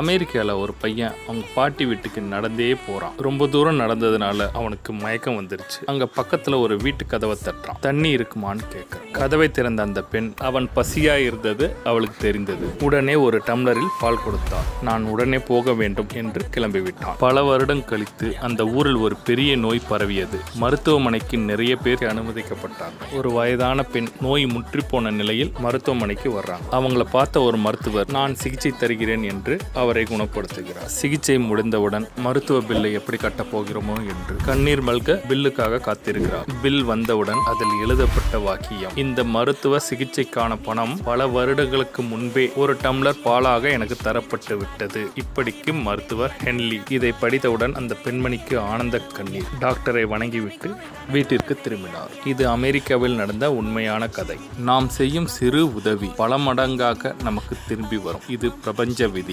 அமெரிக்காவில் ஒரு பையன் அவங்க பாட்டி வீட்டுக்கு நடந்தே போறான். ரொம்ப தூரம் நடந்ததுனால அவனுக்கு மயக்கம் வந்துருச்சு. அங்க பக்கத்துல ஒரு வீட்டு கதவை தட்டுறான். தண்ணி இருக்குமான்னு கேட்கிறான். கதவை திறந்த அந்த பெண் அவன் பசியா இருந்தது அவளுக்கு தெரிந்தது. உடனே ஒரு டம்ளரில் பால் கொடுத்தார். நான் உடனே போக வேண்டும் என்று கிளம்பிவிட்டான். பல வருடம் கழித்து அந்த ஊரில் ஒரு பெரிய நோய் பரவியது. மருத்துவமனைக்கு நிறைய பேர் அனுமதிக்கப்பட்டாங்க. ஒரு வயதான பெண் நோய் முற்றிப்போன நிலையில் மருத்துவமனைக்கு வர்றாங்க. அவங்கள பார்த்த ஒரு மருத்துவர், நான் சிகிச்சை தருகிறேன் என்று அவரை குணப்படுத்துகிறார். சிகிச்சை முடிந்தவுடன் மருத்துவ பில்லை எப்படி கட்டப் போகிறோமோ என்று கண்ணீர் மல்க பில்லுக்காக காத்திருக்கிறார். பில் வந்தவுடன் அதில் எழுதப்பட்ட வாக்கியம், இந்த மருத்துவ சிகிச்சைக்கான பணம் பல வருடங்களுக்கு முன்பே ஒரு டம்ளர் பாலாக எனக்கு தரப்பட்டு விட்டது. இப்படிக்கு மருத்துவர் ஹென்லி. இதை படித்தவுடன் அந்த பெண்மணிக்கு ஆனந்த கண்ணீர். டாக்டரை வணங்கிவிட்டு வீட்டிற்கு திரும்பினார். இது அமெரிக்காவில் நடந்த உண்மையான கதை. நாம் செய்யும் சிறு உதவி பல மடங்காக நமக்கு திரும்பி வரும். இது பிரபஞ்ச விதி.